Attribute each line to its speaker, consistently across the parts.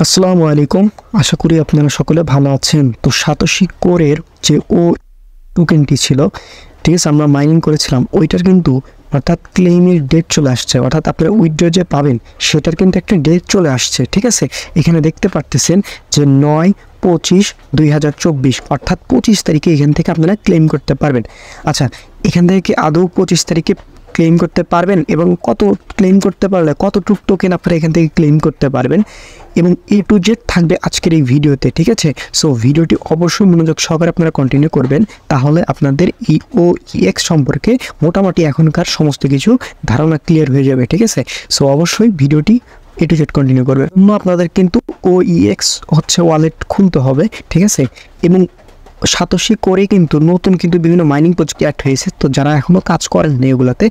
Speaker 1: আসসালামু আলাইকুম। আশা করি আপনারা সকলে ভালো আছেন। তো সাতোশি কোরের যে টোকেনটি ছিল, ঠিক আছে, আমরা মাইনিং করেছিলাম, ওইটার কিন্তু অর্থাৎ ক্লেইমের ডেট চলে আসছে, অর্থাৎ আপনারা উইথড্র যে পাবেন সেটার কিন্তু একটা ডেট চলে আসছে। ঠিক আছে, এখানে দেখতে পারতেছেন যে 9/25/2024 অর্থাৎ 25 তারিখে এখান থেকে আপনারা ক্লেম করতে পারবেন। আচ্ছা, এখান থেকে কি আদৌ 25 তারিখে ক্লেম করতে পারবেন এবং কত ক্লেম করতে পারলে কতটুক টোকেন আপনারা এখান থেকে ক্লেম করতে পারবেন এবং A to Z থাকবে আজকের এই ভিডিওতে। ঠিক আছে, সো ভিডিওটি অবশ্যই মনোযোগ সহকারে আপনারা কন্টিনিউ করবেন, তাহলে আপনাদের EOEX সম্পর্কে মোটামুটি এখনকার সমস্ত কিছু ধারণা ক্লিয়ার হয়ে যাবে। ঠিক আছে, সো অবশ্যই ভিডিওটি A to Z কন্টিনিউ করবে। আপনাদের কিন্তু OEX হচ্ছে ওয়ালেট খুলতে হবে। ঠিক আছে, এবং সাতোশি করে কিন্তু নতুন কিন্তু বিভিন্ন মাইনিং প্রজেক্ট অ্যাড হয়েছে। তো যারা এখনও কাজ করেন না এগুলাতে,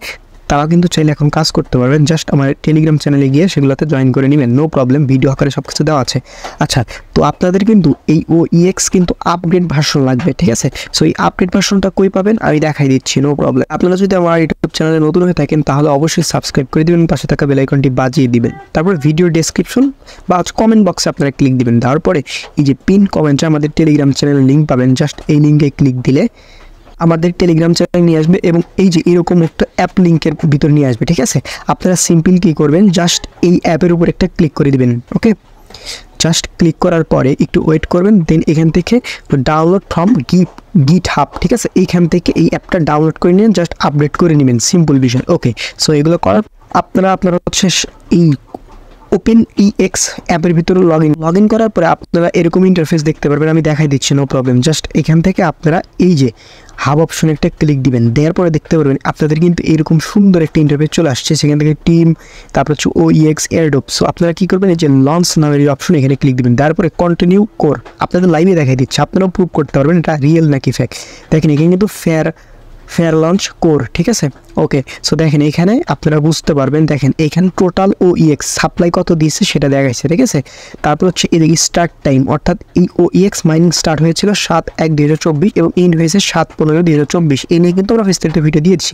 Speaker 1: তারা কিন্তু চাইলে এখন কাজ করতে পারবেন। জাস্ট আমার টেলিগ্রাম চ্যানেলে গিয়ে সেগুলোতে জয়েন করে নেবেন, নো প্রবলেম, ভিডিও আকারে সব কিছু দেওয়া আছে। আচ্ছা, তো আপনাদের কিন্তু এই OEX কিন্তু আপডেট ভার্সন লাগবে। ঠিক আছে, সো এই আপডেট ভার্সনটা কই পাবেন আমি দেখাই দিচ্ছি, নো প্রবলেম। আপনারা যদি আমার ইউটিউব চ্যানেলে নতুন হয়ে থাকেন তাহলে অবশ্যই সাবস্ক্রাইব করে দেবেন, পাশে থাকা বেল আইকনটি বাজিয়ে দিবেন, তারপর ভিডিও ডেসক্রিপশন বা কমেন্ট বক্সে আপনারা ক্লিক দিবেন। তারপরে এই যে পিন কমেন্টে আমাদের টেলিগ্রাম চ্যানেলের লিঙ্ক পাবেন, জাস্ট এই লিঙ্কে ক্লিক দিলে আমাদের টেলিগ্রাম চ্যানেল নিয়ে আসবে এবং এই যে এরকম একটা অ্যাপ লিঙ্কের ভিতর নিয়ে আসবে। ঠিক আছে, আপনারা সিম্পল কী করবেন, জাস্ট এই অ্যাপের উপর একটা ক্লিক করে দিবেন। ওকে, জাস্ট ক্লিক করার পরে একটু ওয়েট করবেন, দেন এখান থেকে ডাউনলোড ফ্রম GitHub। ঠিক আছে, এইখান থেকে এই অ্যাপটা ডাউনলোড করে নিন, জাস্ট আপডেট করে নেবেন, সিম্পল বিষয়। ওকে, সো এগুলো করার আপনারা হচ্ছে এই OpenEX অ্যাপের ভিতরে লগ ইন করার পরে আপনারা এরকম ইন্টারফেস দেখতে পারবেন, আমি দেখাই দিচ্ছি, নো প্রবলেম। জাস্ট এখান থেকে আপনারা এই যে হাব অপশনে একটা ক্লিক দিবেন, দেওয়ার পরে দেখতে পারবেন আপনাদের কিন্তু এরকম সুন্দর একটা ইন্টারফেস চলে আসছে। সেখান থেকে টিম, তারপর হচ্ছে OEX এয়ারড্রপ। সো আপনারা কী করবেন, এই যে লঞ্চ নামের এই অপশনে এখানে ক্লিক দিবেন, দেওয়ার পরে কন্টিনিউ কোর আপনাদের লাইভে দেখাই দিচ্ছে, আপনারাও প্রুভ করতে পারবেন এটা রিয়েল নাকি ফেক। দেখেন এখানে কিন্তু ফেয়ার লঞ্চ কোর। ঠিক আছে, ওকে, সো দেখেন এখানে আপনারা বুঝতে পারবেন, দেখেন এখানে টোটাল OEX সাপ্লাই কত দিয়েছে সেটা দেখাচ্ছে। ঠিক আছে, তারপর হচ্ছে এদিকে স্টার্ট টাইম, অর্থাৎ এই OEX মাইনিং স্টার্ট হয়েছিল 7/1/2024 এবং এন্ড হয়েছে 7/15/2024। এই নিয়ে কিন্তু আমরা বিস্তারিত ভিডিও দিয়েছি।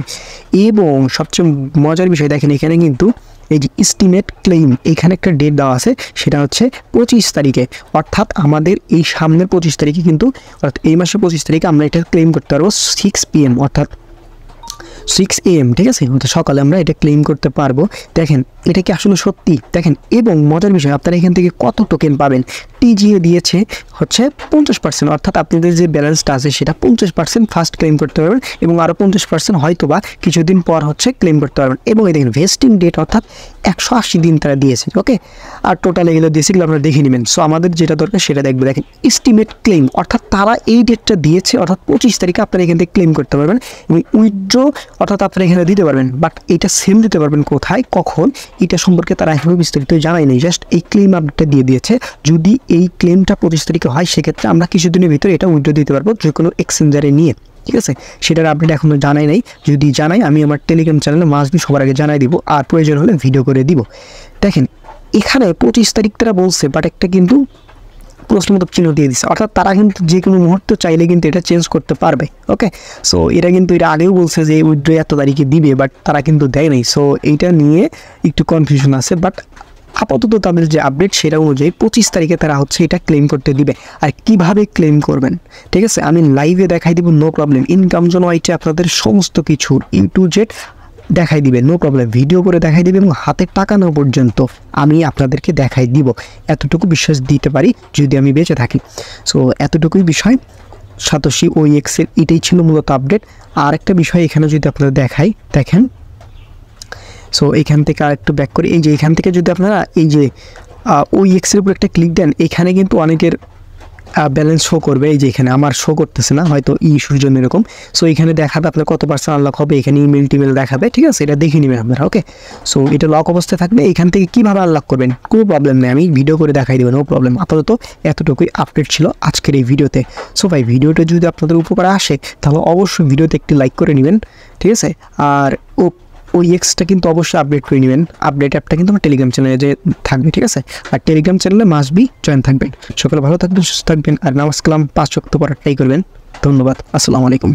Speaker 1: এবং সবচেয়ে মজার বিষয় দেখেন এখানে কিন্তু এই যে এস্টিমেট ক্লেইম, এখানে একটা ডেট দেওয়া আছে, সেটা হচ্ছে 25 তারিখে, অর্থাৎ আমাদের এই সামনের 25 তারিখে কিন্তু, অর্থাৎ এই মাসের 25 তারিখে আমরা এটা ক্লেম করতে পারবো 6 PM অর্থাৎ 6 AM। ঠিক আছে, সকালে আমরা এটা ক্লেম করতে পারবো। দেখেন এটা কি আসলে সত্যি, দেখেন। এবং মজার বিষয়, আপনারা এখান থেকে কত টোকেন পাবেন, TGA দিয়েছে হচ্ছে 50%, অর্থাৎ আপনাদের যে ব্যালেন্সটা আছে সেটা 50% ফার্স্ট ক্লেম করতে পারবেন এবং আরও 50% হয়তো বা কিছুদিন পর হচ্ছে ক্লেম করতে পারবেন। এবং এই দেখেন ভেস্টিং ডেট অর্থাৎ 180 দিন তারা দিয়েছে। ওকে, আর টোটাল এগুলো দিয়েছে, এগুলো আপনারা দেখে নেবেন। সো আমাদের যেটা দরকার সেটা দেখবে। দেখেন এস্টিমেট ক্লেম, অর্থাৎ তারা এই ডেটটা দিয়েছে, অর্থাৎ 25 তারিখে আপনারা এখান থেকে ক্লেম করতে পারবেন এবং উইথড্র অর্থাৎ আপনারা এখানে দিতে পারবেন। বাট এটা সেম দিতে পারবেন কোথায়, কখন, এটা সম্পর্কে তারা এখনও বিস্তারিত জানাই নেই, জাস্ট এই ক্লেম আপডেটটা দিয়ে দিয়েছে। যদি এই ক্লেমটা 25 তারিখে হয় সেক্ষেত্রে আমরা কিছুদিনের ভিতরে এটা উইথড্র দিতে পারবো যে কোনো এক্সচেঞ্জারে নিয়ে। ঠিক আছে, সেটার আপডেট এখনও জানাই নাই, যদি জানাই আমি আমার টেলিগ্রাম চ্যানেলে মাসবি সবার আগে জানাই দিব, আর প্রয়োজন হলে ভিডিও করে দিব। দেখেন এখানে 25 তারিখ তারা বলছে, বাট একটা কিন্তু প্রশ্নবোধক চিহ্ন দিয়ে দিচ্ছে, অর্থাৎ তারা কিন্তু যে কোনো মুহূর্তে চাইলে কিন্তু এটা চেঞ্জ করতে পারবে। ওকে, সো এটা কিন্তু এটা আগেও বলছে যে উইথড্র এত তারিখে দিবে, বাট তারা কিন্তু দেয় নাই। সো এইটা নিয়ে একটু কনফিউশন আছে, বাট আপাতত তাদের যে আপডেট সেটা অনুযায়ী 25 তারিখে তারা হচ্ছে এটা ক্লেম করতে দিবে। আর কিভাবে ক্লেম করবেন, ঠিক আছে, আমি লাইভে দেখাই দিব, নো প্রবলেম। ইনকাম জন্য আইটে আপনাদের সমস্ত কিছু A to Z দেখাই দিবে, নো প্রবলেম, ভিডিও করে দেখাই দিবে এবং হাতে টাকা নেওয়া পর্যন্ত আমি আপনাদেরকে দেখাই দিব। এতটুকু বিশ্বাস দিতে পারি যদি আমি বেঁচে থাকি। সো এতটুকুই বিষয়, সাতোশি OEX এর এটাই ছিল মূলত আপডেট। আর একটা বিষয় এখানে যদি আপনাদের দেখাই, দেখেন, সো এখান থেকে আরেকটু ব্যাক করি। এই যে এখান থেকে যদি আপনারা এই যে OEX এর উপর একটা ক্লিক দেন, এখানে কিন্তু অনেকের ব্যালেন্স শো করবে। এই যে এখানে আমার শো করতেছে না, হয়তো ইস্যুর জন্য এরকম। সো এখানে দেখাবে আপনার কত % আনলক হবে, এখানে ইমেল টিমেল দেখাবে। ঠিক আছে, এটা দেখে নেবেন আপনারা। ওকে, সো এটা লক অবস্থায় থাকবে। এখান থেকে কীভাবে আনলক করবেন কোনো প্রবলেম নেই, আমি ভিডিও করে দেখাই দেবো, নো প্রবলেম। আপাতত এতটুকুই আপডেট ছিল আজকের এই ভিডিওতে। সো ভাই ভিডিওটা যদি আপনাদের উপকারে আসে তাহলে অবশ্যই ভিডিওতে একটি লাইক করে নেবেন। ঠিক আছে, আর OEXটা কিন্তু অবশ্যই আপডেট করে নেবেন। আপডেট অ্যাপটা কিন্তু আমার টেলিগ্রাম চ্যানেলে যে থাকবে। ঠিক আছে, আর টেলিগ্রাম চ্যানেলে মাসবি জয়েন থাকবেন। সকলে ভালো থাকবেন, সুস্থ থাকবেন, আর নামাজ কালাম 5 ওয়াক্ত পড়ার ট্রাই করবেন। ধন্যবাদ, আসসালামু আলাইকুম।